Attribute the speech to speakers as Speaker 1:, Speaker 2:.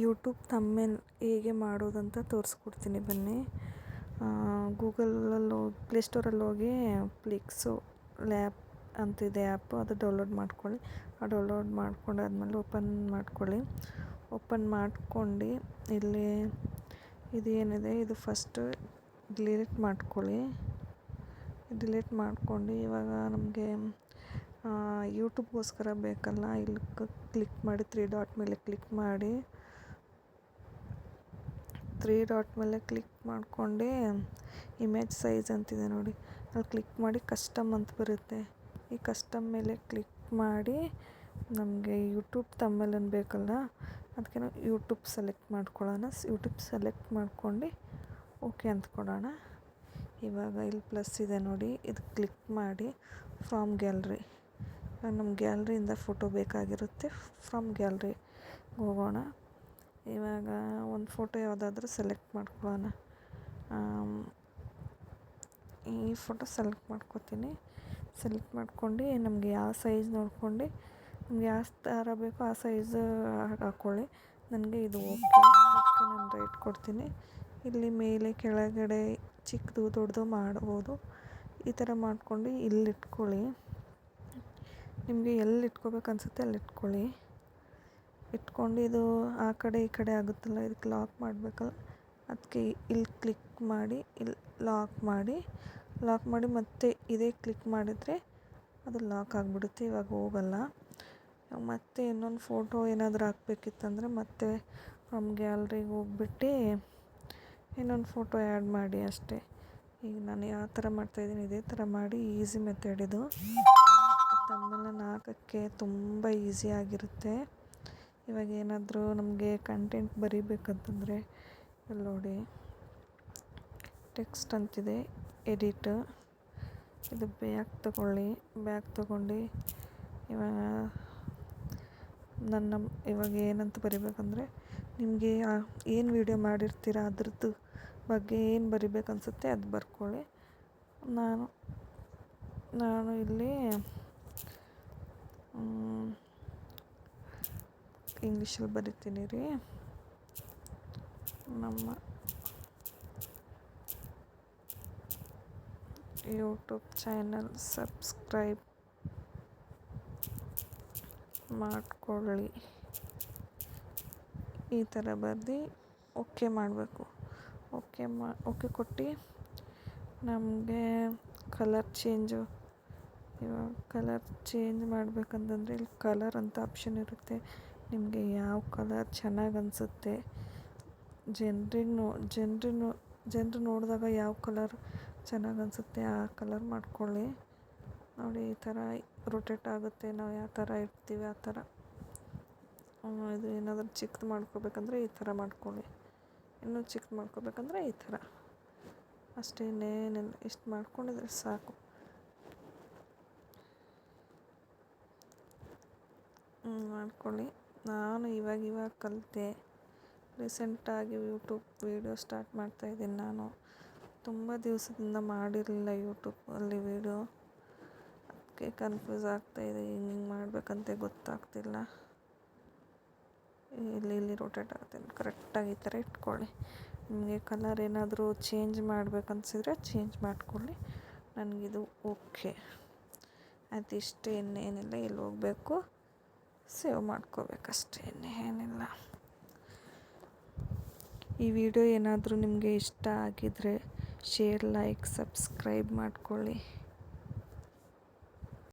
Speaker 1: YouTube thumbnail ಹೇಗೆ ಮಾಡೋದಂತ ತೋರಿಸ್ಕೊಡ್ತೀನಿ ಬನ್ನಿ. ಗೂಗಲಲ್ಲಿ ಹೋಗಿ ಪ್ಲೇಸ್ಟೋರಲ್ಲಿ ಹೋಗಿ ಪ್ಲಿಕ್ಸು ಲ್ಯಾಪ್ ಅಂತಿದೆ ಆ್ಯಪು, ಅದು ಡೌನ್ಲೋಡ್ ಮಾಡ್ಕೊಳ್ಳಿ. ಡೌನ್ಲೋಡ್ ಮಾಡ್ಕೊಂಡಾದ್ಮೇಲೆ ಓಪನ್ ಮಾಡ್ಕೊಳ್ಳಿ. ಓಪನ್ ಮಾಡ್ಕೊಂಡು ಇಲ್ಲಿ ಇದೇನಿದೆ ಇದು ಫಸ್ಟು ಡಿಲೀಟ್ ಮಾಡ್ಕೊಳ್ಳಿ. ಡಿಲೀಟ್ ಮಾಡ್ಕೊಂಡು ಇವಾಗ ನಮಗೆ ಯೂಟ್ಯೂಬ್ಗೋಸ್ಕರ ಬೇಕಲ್ಲ, ಇಲ್ಲಿ ಕ್ಲಿಕ್ ಮಾಡಿ 3 ಡಾಟ್ ಮೇಲೆ ಕ್ಲಿಕ್ ಮಾಡಿ. 3 ಡಾಟ್ ಮೇಲೆ ಕ್ಲಿಕ್ ಮಾಡ್ಕೊಂಡು ಇಮೇಜ್ ಸೈಜ್ ಅಂತಿದೆ ನೋಡಿ, ಅಲ್ಲಿ ಕ್ಲಿಕ್ ಮಾಡಿ ಕಸ್ಟಮ್ ಅಂತ ಬರುತ್ತೆ. ಈ ಕಸ್ಟಮ್ ಮೇಲೆ ಕ್ಲಿಕ್ ಮಾಡಿ ನಮಗೆ ಯೂಟ್ಯೂಬ್ ಥಂಬ್ನೇಲ್ ಬೇಕಲ್ಲ, ಅದಕ್ಕೆ ನಾವು ಯೂಟ್ಯೂಬ್ ಸೆಲೆಕ್ಟ್ ಮಾಡ್ಕೊಳ್ಳೋಣ. ಯೂಟ್ಯೂಬ್ ಸೆಲೆಕ್ಟ್ ಮಾಡ್ಕೊಂಡು ಓಕೆ ಅಂತ ಕೊಡೋಣ. ಇವಾಗ ಇಲ್ಲಿ ಪ್ಲಸ್ ಇದೆ ನೋಡಿ, ಇದು ಕ್ಲಿಕ್ ಮಾಡಿ ಫ್ರಾಮ್ ಗ್ಯಾಲ್ರಿ. ನಮ್ಮ ಗ್ಯಾಲ್ರಿಯಿಂದ ಫೋಟೋ ಬೇಕಾಗಿರುತ್ತೆ, ಫ್ರಮ್ ಗ್ಯಾಲ್ರಿ ಹೋಗೋಣ. ಇವಾಗ ಒಂದು ಫೋಟೋ ಯಾವುದಾದ್ರೂ ಸೆಲೆಕ್ಟ್ ಮಾಡ್ಕೊಳ್ಳೋಣ. ಈ ಫೋಟೋ ಸೆಲೆಕ್ಟ್ ಮಾಡ್ಕೊತೀನಿ. ಸೆಲೆಕ್ಟ್ ಮಾಡ್ಕೊಂಡು ನಮಗೆ ಯಾವ ಸೈಜ್ ನೋಡ್ಕೊಂಡು ನಮ್ಗೆ ಯಾವ ಥರ ಬೇಕೋ ಆ ಸೈಜ್ ಹಾಕ್ಕೊಳ್ಳಿ. ನನಗೆ ಇದು ಓಕೆ, ಅದಕ್ಕೆ ನಾನು ರೈಟ್ ಕೊಡ್ತೀನಿ. ಇಲ್ಲಿ ಮೇಲೆ ಕೆಳಗಡೆ ಚಿಕ್ಕದು ದೊಡ್ಡದು ಮಾಡ್ಬೋದು. ಈ ಥರ ಮಾಡ್ಕೊಂಡು ಇಲ್ಲಿ ಇಟ್ಕೊಳ್ಳಿ. ನಿಮಗೆ ಎಲ್ಲಿ ಇಟ್ಕೋಬೇಕು ಅನಿಸುತ್ತೆ ಅಲ್ಲಿ ಇಟ್ಕೊಳ್ಳಿ. ಇಟ್ಕೊಂಡು ಇದು ಆ ಕಡೆ ಈ ಕಡೆ ಆಗುತ್ತಲ್ಲ, ಇದಕ್ಕೆ ಲಾಕ್ ಮಾಡಬೇಕಲ್ಲ, ಅದಕ್ಕೆ ಇಲ್ಲಿ ಕ್ಲಿಕ್ ಮಾಡಿ ಇಲ್ಲಿ ಲಾಕ್ ಮಾಡಿ ಮತ್ತೆ ಇದೇ ಕ್ಲಿಕ್ ಮಾಡಿದರೆ ಅದು ಲಾಕ್ ಆಗಿಬಿಡುತ್ತೆ. ಇವಾಗ ಹೋಗಲ್ಲ. ಮತ್ತೆ ಇನ್ನೊಂದು ಫೋಟೋ ಏನಾದರೂ ಹಾಕ್ಬೇಕಿತ್ತಂದರೆ ಮತ್ತೆ ನಮ್ಮ ಗ್ಯಾಲ್ರಿಗೆ ಹೋಗ್ಬಿಟ್ಟು ಇನ್ನೊಂದು ಫೋಟೋ ಆ್ಯಡ್ ಮಾಡಿ ಅಷ್ಟೇ. ಈಗ ನಾನು ಯಾವ ಥರ ಮಾಡ್ತಾಯಿದ್ದೀನಿ ಇದೇ ಥರ ಮಾಡಿ, ಈಸಿ ಮೆಥಡ್ ಇದು. ಥಂಬ್ನೇಲ್ ಹಾಕೋಕ್ಕೆ ತುಂಬ ಈಸಿಯಾಗಿರುತ್ತೆ. ಇವಾಗ ಏನಾದರೂ ನಮಗೆ ಕಂಟೆಂಟ್ ಬರಿಬೇಕಂತಂದರೆ ಇಲ್ಲಿ ನೋಡಿ ಟೆಕ್ಸ್ಟ್ ಅಂತಿದೆ, ಎಡಿಟ್. ಇದು ಬ್ಯಾಗ್ ತಗೊಂಡು ಇವಾಗ ಏನಂತ ಬರಿಬೇಕಂದ್ರೆ ನಿಮಗೆ ಏನು ವೀಡಿಯೋ ಮಾಡಿರ್ತೀರ ಅದ್ರದ್ದು ಬಗ್ಗೆ ಏನು ಬರಿಬೇಕು ಅನಿಸುತ್ತೆ ಅದು ಬರ್ಕೊಳ್ಳಿ. ನಾನು ಇಲ್ಲಿ ಇಂಗ್ಲೀಷಲ್ಲಿ ಬರಿತೀನಿ ರೀ. ನಮ್ಮ ಯೂಟ್ಯೂಬ್ ಚಾನಲ್ ಸಬ್ಸ್ಕ್ರೈಬ್ ಮಾಡ್ಕೊಳ್ಳಿ ಈ ಥರ ಬರೆದು ಓಕೆ ಮಾಡಬೇಕು. ಓಕೆ ಕೊಟ್ಟು ನಮಗೆ ಕಲರ್ ಚೇಂಜ್ ಮಾಡಬೇಕಂತಂದರೆ ಇಲ್ಲಿ ಕಲರ್ ಅಂತ ಆಪ್ಷನ್ ಇರುತ್ತೆ. ನಿಮಗೆ ಯಾವ ಕಲರ್ ಚೆನ್ನಾಗಿ ಅನಿಸುತ್ತೆ, ಜನರು ನೋಡಿದಾಗ ಯಾವ ಕಲರ್ ಚೆನ್ನಾಗಿ ಅನಿಸುತ್ತೆ ಆ ಕಲರ್ ಮಾಡ್ಕೊಳ್ಳಿ. ನೋಡಿ ಈ ಥರ ರೊಟೇಟ್ ಆಗುತ್ತೆ, ನಾವು ಯಾವ ಥರ ಇರ್ತೀವಿ ಆ ಥರ. ಇದು ಏನಾದರೂ ಚಿಕ್ಕದು ಮಾಡ್ಕೋಬೇಕಂದ್ರೆ ಈ ಥರ ಮಾಡ್ಕೊಳ್ಳಿ, ಇನ್ನೂ ಚಿಕ್ಕದು ಮಾಡ್ಕೋಬೇಕಂದ್ರೆ ಈ ಥರ ಅಷ್ಟೇ. ಇನ್ನೇನಿಲ್ಲ, ಇಷ್ಟು ಮಾಡ್ಕೊಂಡಿದ್ರೆ ಸಾಕು. ಮಾಡ್ಕೊಳ್ಳಿ. ನಾನು ಇವಾಗ ಕಲಿತೆ, ರೀಸೆಂಟಾಗಿ ಯೂಟ್ಯೂಬ್ ವೀಡಿಯೋ ಸ್ಟಾರ್ಟ್ ಮಾಡ್ತಾಯಿದ್ದೀನಿ. ನಾನು ತುಂಬ ದಿವಸದಿಂದ ಮಾಡಿರಲಿಲ್ಲ ಯೂಟ್ಯೂಬಲ್ಲಿ ವೀಡಿಯೋ, ಅದಕ್ಕೆ ಕನ್ಫ್ಯೂಸ್ ಆಗ್ತಾಯಿದೆ, ಹಿಂಗೆ ಮಾಡಬೇಕಂತ ಗೊತ್ತಾಗ್ತಿಲ್ಲ. ಇಲ್ಲಿ ರೊಟೇಟ್ ಆಗುತ್ತೆ, ಕರೆಕ್ಟಾಗಿ ಈ ಥರ ಇಟ್ಕೊಳ್ಳಿ. ನಿಮಗೆ ಕಲರ್ ಏನಾದರೂ ಚೇಂಜ್ ಮಾಡಬೇಕನ್ಸಿದ್ರೆ ಚೇಂಜ್ ಮಾಡ್ಕೊಳ್ಳಿ. ನನಗಿದು ಓಕೆ ಆಯ್ತು. ಇಷ್ಟೇ, ಇನ್ನೇನಿಲ್ಲ. ಇಲ್ಲಿ ಹೋಗಬೇಕು, ಸೇವ್ ಮಾಡ್ಕೋಬೇಕಷ್ಟೇ, ಇನ್ನೇನಿಲ್ಲ. ಈ ವಿಡಿಯೋ ಏನಾದರೂ ನಿಮಗೆ ಇಷ್ಟ ಆಗಿದರೆ ಶೇರ್, ಲೈಕ್, ಸಬ್ಸ್ಕ್ರೈಬ್ ಮಾಡ್ಕೊಳ್ಳಿ.